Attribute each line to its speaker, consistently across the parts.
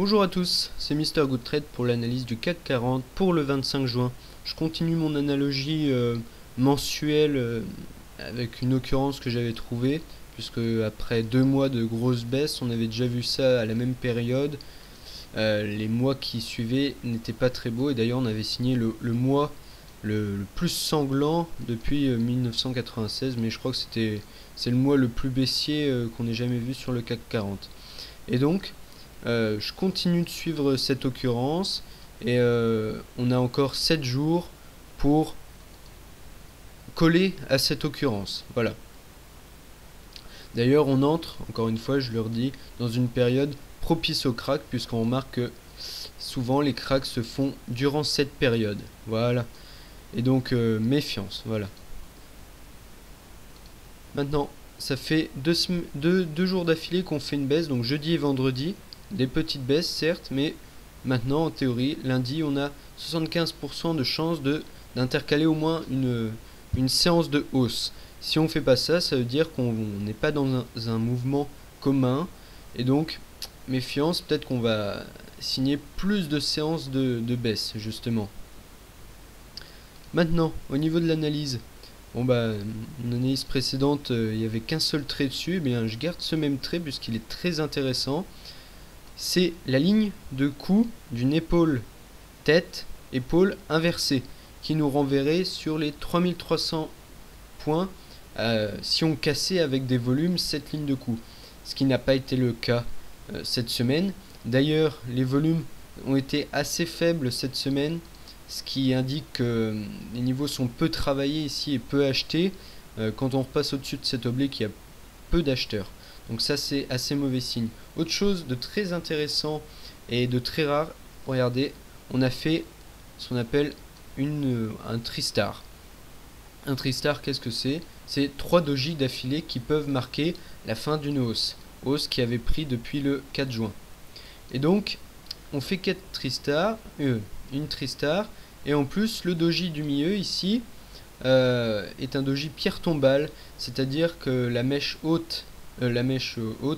Speaker 1: Bonjour à tous, c'est Mr Good Trade pour l'analyse du CAC 40 pour le 25 juin. Je continue mon analogie mensuelle avec une occurrence que j'avais trouvée, puisque après 2 mois de grosses baisses, on avait déjà vu ça à la même période. Les mois qui suivaient n'étaient pas très beaux, et d'ailleurs on avait signé le mois le plus sanglant depuis 1996, mais je crois que c'est le mois le plus baissier qu'on ait jamais vu sur le CAC 40. Et donc, je continue de suivre cette occurrence et on a encore 7 jours pour coller à cette occurrence. Voilà. D'ailleurs, on entre, encore une fois, je leur dis, dans une période propice au crack, puisqu'on remarque que souvent les cracks se font durant cette période. Voilà. Et donc, méfiance. Voilà. Maintenant, ça fait deux jours d'affilée qu'on fait une baisse, donc jeudi et vendredi. Des petites baisses, certes, mais maintenant, en théorie, lundi, on a 75% de chances d'intercaler au moins une séance de hausse. Si on ne fait pas ça, ça veut dire qu'on n'est pas dans un mouvement commun. Et donc, méfiance, peut-être qu'on va signer plus de séances de baisse, justement. Maintenant, au niveau de l'analyse, bon bah, une analyse précédente, il n'y avait qu'un seul trait dessus. Eh bien, je garde ce même trait puisqu'il est très intéressant. C'est la ligne de coup d'une épaule tête, épaule inversée, qui nous renverrait sur les 3300 points si on cassait avec des volumes cette ligne de coup. Ce qui n'a pas été le cas cette semaine. D'ailleurs, les volumes ont été assez faibles cette semaine, ce qui indique que les niveaux sont peu travaillés ici et peu achetés. Quand on repasse au-dessus de cet oblique, il y a peu d'acheteurs. Donc ça, c'est assez mauvais signe. Autre chose de très intéressant et de très rare, regardez, on a fait ce qu'on appelle un Tristar. Un Tristar, qu'est-ce que c'est? C'est 3 dojis d'affilée qui peuvent marquer la fin d'une hausse. Hausse qui avait pris depuis le 4 juin. Et donc, on fait 4 Tristar, une Tristar, et en plus, le doji du milieu ici est un doji pierre tombale, c'est-à-dire que la mèche haute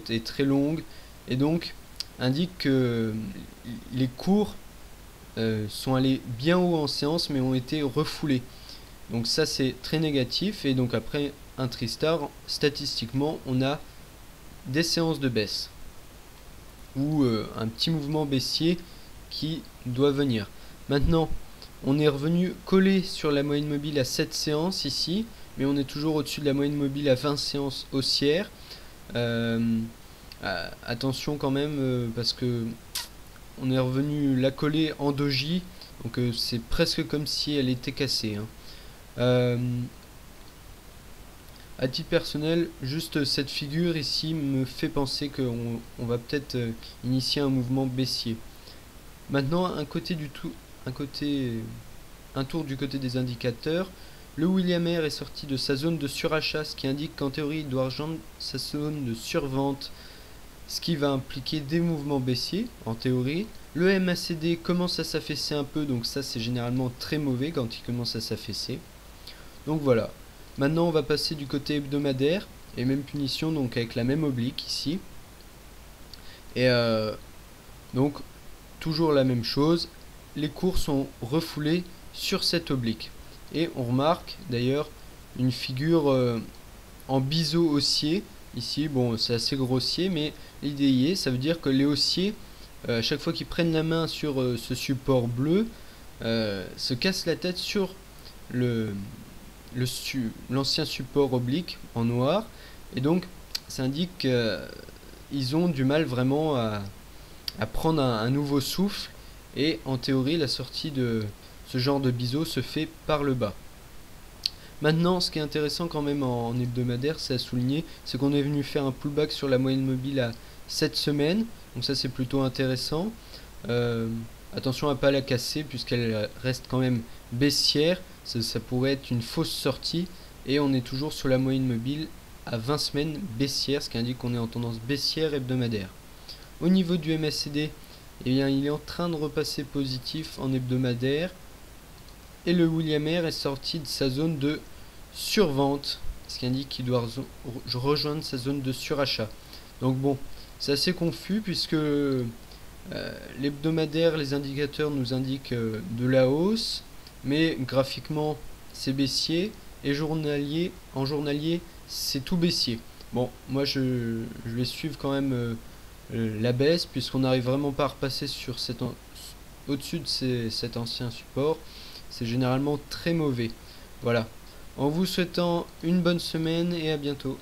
Speaker 1: est très longue et donc indique que les cours sont allés bien haut en séance mais ont été refoulés. Donc ça c'est très négatif et donc après un Tristar, statistiquement on a des séances de baisse ou un petit mouvement baissier qui doit venir. Maintenant on est revenu coller sur la moyenne mobile à 7 séances ici, mais on est toujours au-dessus de la moyenne mobile à 20 séances haussières. Attention quand même parce que on est revenu la coller en doji, donc c'est presque comme si elle était cassée. À titre personnel, juste cette figure ici me fait penser qu'on va peut-être initier un mouvement baissier. Maintenant, un tour du côté des indicateurs. Le William R est sorti de sa zone de surachat, ce qui indique qu'en théorie il doit rejoindre sa zone de survente, ce qui va impliquer des mouvements baissiers en théorie. Le MACD commence à s'affaisser un peu, donc ça c'est généralement très mauvais quand il commence à s'affaisser. Donc voilà. Maintenant on va passer du côté hebdomadaire et même punition, donc avec la même oblique ici. Et donc toujours la même chose, les cours sont refoulés sur cette oblique. Et on remarque d'ailleurs une figure en biseau haussier. Ici, bon, c'est assez grossier, mais l'idée y est, ça veut dire que les haussiers, à chaque fois qu'ils prennent la main sur ce support bleu, se cassent la tête sur l'ancien support oblique en noir. Et donc, ça indique qu'ils ont du mal vraiment à prendre un nouveau souffle. Et en théorie, la sortie de ce genre de biseau se fait par le bas. Maintenant, ce qui est intéressant quand même en hebdomadaire, c'est à souligner, c'est qu'on est venu faire un pullback sur la moyenne mobile à 7 semaines. Donc ça, c'est plutôt intéressant. Attention à ne pas la casser puisqu'elle reste quand même baissière. Ça pourrait être une fausse sortie. Et on est toujours sur la moyenne mobile à 20 semaines baissière, ce qui indique qu'on est en tendance baissière hebdomadaire. Au niveau du MACD, eh bien, il est en train de repasser positif en hebdomadaire. Et le William R est sorti de sa zone de survente, ce qui indique qu'il doit rejoindre sa zone de surachat. Donc bon, c'est assez confus puisque L'hebdomadaire, les indicateurs nous indiquent de la hausse, mais graphiquement c'est baissier, et en journalier c'est tout baissier. Bon, moi je vais suivre quand même la baisse, puisqu'on n'arrive vraiment pas à repasser sur au-dessus de cet ancien support. C'est généralement très mauvais. Voilà. En vous souhaitant une bonne semaine et à bientôt.